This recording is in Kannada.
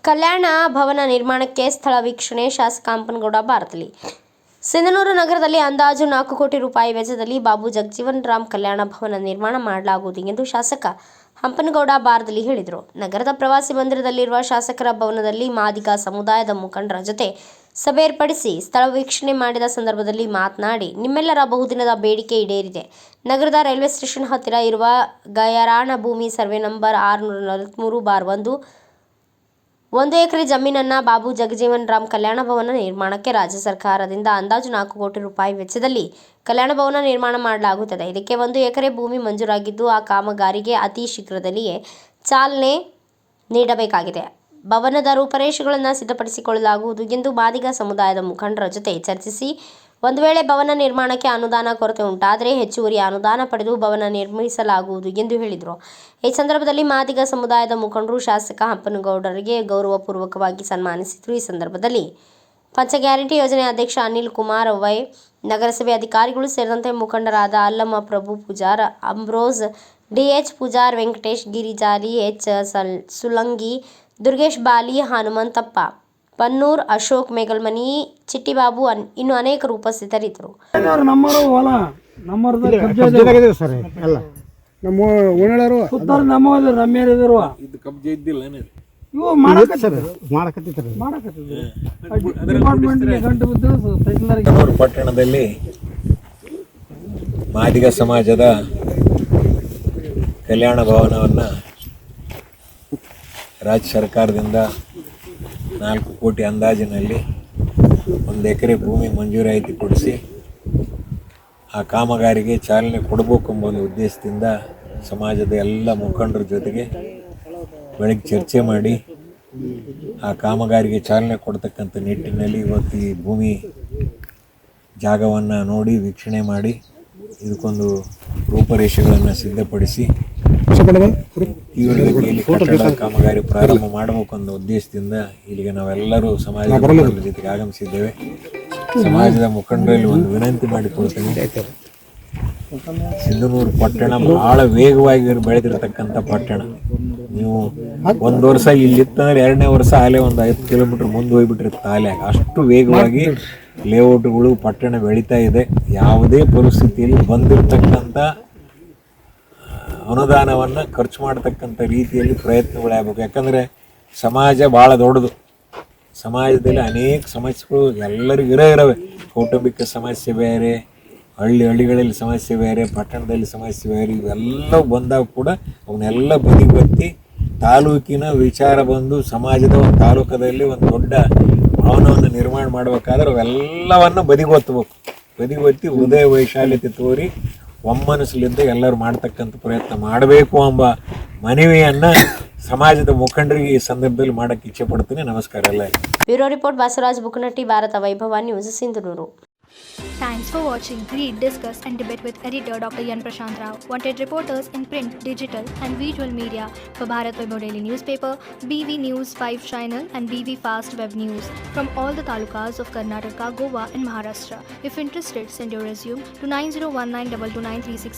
ಕಲ್ಯಾಣ ಭವನ ನಿರ್ಮಾಣಕ್ಕೆ ಸ್ಥಳ ವೀಕ್ಷಣೆ. ಶಾಸಕ ಹಂಪನಗೌಡ ಬಾರದಲಿ. ಸಿಂಧನೂರು ನಗರದಲ್ಲಿ ಅಂದಾಜು 4 ಕೋಟಿ ರೂಪಾಯಿ ವೆಚ್ಚದಲ್ಲಿ ಬಾಬು ಜಗಜೀವನ್ ರಾಮ್ ಕಲ್ಯಾಣ ಭವನ ನಿರ್ಮಾಣ ಮಾಡಲಾಗುವುದು ಎಂದು ಶಾಸಕ ಹಂಪನಗೌಡ ಬಾರದಲಿ ಹೇಳಿದರು. ನಗರದ ಪ್ರವಾಸಿ ಮಂದಿರದಲ್ಲಿರುವ ಶಾಸಕರ ಭವನದಲ್ಲಿ ಮಾದಿಗ ಸಮುದಾಯದ ಮುಖಂಡರ ಜೊತೆ ಸಭೆ ಏರ್ಪಡಿಸಿ ಸ್ಥಳ ವೀಕ್ಷಣೆ ಮಾಡಿದ ಸಂದರ್ಭದಲ್ಲಿ ಮಾತನಾಡಿ, ನಿಮ್ಮೆಲ್ಲರ ಬಹುದಿನದ ಬೇಡಿಕೆ ಈಡೇರಿದೆ. ನಗರದ ರೈಲ್ವೆ ಸ್ಟೇಷನ್ ಹತ್ತಿರ ಇರುವ ಗಯಾರಾಣ ಭೂಮಿ ಸರ್ವೆ ನಂಬರ್ 643/1 1 ಎಕರೆ ಜಮೀನನ್ನ ಬಾಬು ಜಗಜೀವನ್ ರಾಮ್ ಕಲ್ಯಾಣ ಭವನ ನಿರ್ಮಾಣಕ್ಕೆ ರಾಜ್ಯ ಸರ್ಕಾರದಿಂದ ಅಂದಾಜು 4 ಕೋಟಿ ರೂಪಾಯಿ ವೆಚ್ಚದಲ್ಲಿ ಕಲ್ಯಾಣ ಭವನ ನಿರ್ಮಾಣ ಮಾಡಲಾಗುತ್ತದೆ. ಇದಕ್ಕೆ 1 ಎಕರೆ ಭೂಮಿ ಮಂಜೂರಾಗಿದ್ದು, ಆ ಕಾಮಗಾರಿಗೆ ಅತಿ ಶೀಘ್ರದಲ್ಲಿಯೇ ಚಾಲನೆ ನೀಡಬೇಕಾಗಿದೆ. ಭವನದ ರೂಪರೇಷೆಗಳನ್ನು ಸಿದ್ಧಪಡಿಸಿಕೊಳ್ಳಲಾಗುವುದು ಎಂದು ಮಾದಿಗ ಸಮುದಾಯದ ಮುಖಂಡರ ಜೊತೆ ಚರ್ಚಿಸಿ, ಒಂದು ವೇಳೆ ಭವನ ನಿರ್ಮಾಣಕ್ಕೆ ಅನುದಾನ ಕೊರತೆ ಉಂಟಾದರೆ ಹೆಚ್ಚುವರಿ ಅನುದಾನ ಪಡೆದು ಭವನ ನಿರ್ಮಿಸಲಾಗುವುದು ಎಂದು ಹೇಳಿದರು. ಈ ಸಂದರ್ಭದಲ್ಲಿ ಮಾದಿಗ ಸಮುದಾಯದ ಮುಖಂಡರು ಶಾಸಕ ಹಂಪನಗೌಡರಿಗೆ ಗೌರವಪೂರ್ವಕವಾಗಿ ಸನ್ಮಾನಿಸಿದರು. ಈ ಸಂದರ್ಭದಲ್ಲಿ ಪಂಚ ಗ್ಯಾರಂಟಿ ಯೋಜನೆ ಅಧ್ಯಕ್ಷ ಅನಿಲ್ ಕುಮಾರ್ ವೈ, ನಗರಸಭೆ ಅಧಿಕಾರಿಗಳು ಸೇರಿದಂತೆ ಮುಖಂಡರಾದ ಅಲ್ಲಮ್ಮ ಪ್ರಭು ಪೂಜಾರ್, ಅಂಬ್ರೋಸ್, ಡಿಎಚ್ ಪೂಜಾರ್, ವೆಂಕಟೇಶ್ ಗಿರಿಜಾಲಿ, ಎಚ್ ಸುಲಂಗಿ, ದುರ್ಗೇಶ್ ಬಾಲಿ, ಹನುಮಂತಪ್ಪ ಪನ್ನೂರ್, ಅಶೋಕ್ ಮೇಗಲ್ಮನಿ, ಚಿಟ್ಟಿಬಾಬು ಇನ್ನು ಅನೇಕರು ಉಪಸ್ಥಿತರಿದ್ದರು. ಪಟ್ಟಣದಲ್ಲಿ ಮಾದಿಗ ಸಮಾಜದ ಕಲ್ಯಾಣ ಭವನವನ್ನು ರಾಜ್ಯ ಸರ್ಕಾರದಿಂದ 4 ಕೋಟಿ ಅಂದಾಜಿನಲ್ಲಿ 1 ಎಕರೆ ಭೂಮಿ ಮಂಜೂರಾತಿ ಕೊಡಿಸಿ ಆ ಕಾಮಗಾರಿಗೆ ಚಾಲನೆ ಕೊಡಬೇಕು ಎಂಬ ಒಂದು ಉದ್ದೇಶದಿಂದ ಸಮಾಜದ ಎಲ್ಲ ಮುಖಂಡರ ಜೊತೆಗೆ ಬೆಳಗ್ಗೆ ಚರ್ಚೆ ಮಾಡಿ ಆ ಕಾಮಗಾರಿಗೆ ಚಾಲನೆ ಕೊಡ್ತಕ್ಕಂಥ ನಿಟ್ಟಿನಲ್ಲಿ ಇವತ್ತು ಈ ಭೂಮಿ ಜಾಗವನ್ನು ನೋಡಿ ವೀಕ್ಷಣೆ ಮಾಡಿ ಇದಕ್ಕೊಂದು ರೂಪರೇಷೆಗಳನ್ನು ಸಿದ್ಧಪಡಿಸಿ ತೀವ್ರಗತಿಯಲ್ಲಿ ಕಟ್ಟಡ ಕಾಮಗಾರಿ ಪ್ರಾರಂಭ ಮಾಡಬೇಕು ಅನ್ನೋ ಉದ್ದೇಶದಿಂದ ಇಲ್ಲಿಗೆ ನಾವೆಲ್ಲರೂ ಸಮಾಜದ ಮುಖಂಡರ ಜೊತೆಗೆ ಆಗಮಿಸಿದ್ದೇವೆ. ಸಮಾಜದ ಮುಖಂಡರಲ್ಲಿ ಒಂದು ವಿನಂತಿ ಮಾಡಿಕೊಳ್ತೇನೆ. ಸಿಂಧನೂರು ಪಟ್ಟಣ ಬಹಳ ವೇಗವಾಗಿ ಬೆಳೆದಿರತಕ್ಕಂಥ ಪಟ್ಟಣ. ನೀವು 1 ವರ್ಷ ಇಲ್ಲಿತ್ತಂದ್ರೆ 2ನೇ ವರ್ಷ ಆಲೆ ಒಂದು 5 ಕಿಲೋಮೀಟರ್ ಮುಂದೆ ಹೋಗ್ಬಿಟ್ಟಿರುತ್ತೆ. ಆಲೆ ಅಷ್ಟು ವೇಗವಾಗಿ ಲೇಔಟ್ಗಳು ಪಟ್ಟಣ ಬೆಳೀತಾ ಇದೆ. ಯಾವುದೇ ಪರಿಸ್ಥಿತಿಯಲ್ಲಿ ಬಂದಿರತಕ್ಕಂಥ ಅನುದಾನವನ್ನು ಖರ್ಚು ಮಾಡತಕ್ಕಂಥ ರೀತಿಯಲ್ಲಿ ಪ್ರಯತ್ನಗಳಾಗಬೇಕು. ಯಾಕಂದರೆ ಸಮಾಜ ಭಾಳ ದೊಡ್ಡದು. ಸಮಾಜದಲ್ಲಿ ಅನೇಕ ಸಮಸ್ಯೆಗಳು ಎಲ್ಲರಿಗೂ ಇರವೆ. ಕೌಟುಂಬಿಕ ಸಮಸ್ಯೆ ಬೇರೆ, ಹಳ್ಳಿಗಳಲ್ಲಿ ಸಮಸ್ಯೆ ಬೇರೆ, ಪಟ್ಟಣದಲ್ಲಿ ಸಮಸ್ಯೆ ಬೇರೆ. ಇವೆಲ್ಲ ಬಂದಾಗ ಕೂಡ ಅವನ್ನೆಲ್ಲ ಬದಿಗೊತ್ತಿ ತಾಲೂಕಿನ ವಿಚಾರ ಬಂದು ಸಮಾಜದ ಒಂದು ತಾಲೂಕದಲ್ಲಿ ಒಂದು ದೊಡ್ಡ ಭವನವನ್ನು ನಿರ್ಮಾಣ ಮಾಡಬೇಕಾದ್ರೆ ಅವೆಲ್ಲವನ್ನು ಬದಿಗೊತ್ತಬೇಕು. ಬದಿಗೊತ್ತಿ ಹೃದಯ ವೈಶಾಲ್ಯತೆ ತೋರಿ ಒಮ್ಮನಸ್ಸಲಿಂದ ಎಲ್ಲರೂ ಮಾಡ್ತಕ್ಕಂಥ ಪ್ರಯತ್ನ ಮಾಡಬೇಕು ಎಂಬ ಮನವಿಯನ್ನು ಸಮಾಜದ ಮುಖಂಡರಿಗೆ ಈ ಸಂದರ್ಭದಲ್ಲಿ ಮಾಡಕ್ಕೆ ಇಚ್ಛೆ ಪಡ್ತೀನಿ. ನಮಸ್ಕಾರ ಎಲ್ಲ. ಬ್ಯೂರೋ ರಿಪೋರ್ಟ್ ಬಸವರಾಜ್ ಬುಕ್ನಟ್ಟಿ, ಭಾರತ ವೈಭವ news, Sindhanur. Thanks for watching. Read, discuss and debate with editor Dr. Yan Prashant Rao. Wanted reporters in print, digital and visual media for Bharat Vaibhav Daily Newspaper, BV News 5 Channel and BV Fast Web News from all the talukas of Karnataka, Goa and Maharashtra. If interested, send your resume to 9019229369.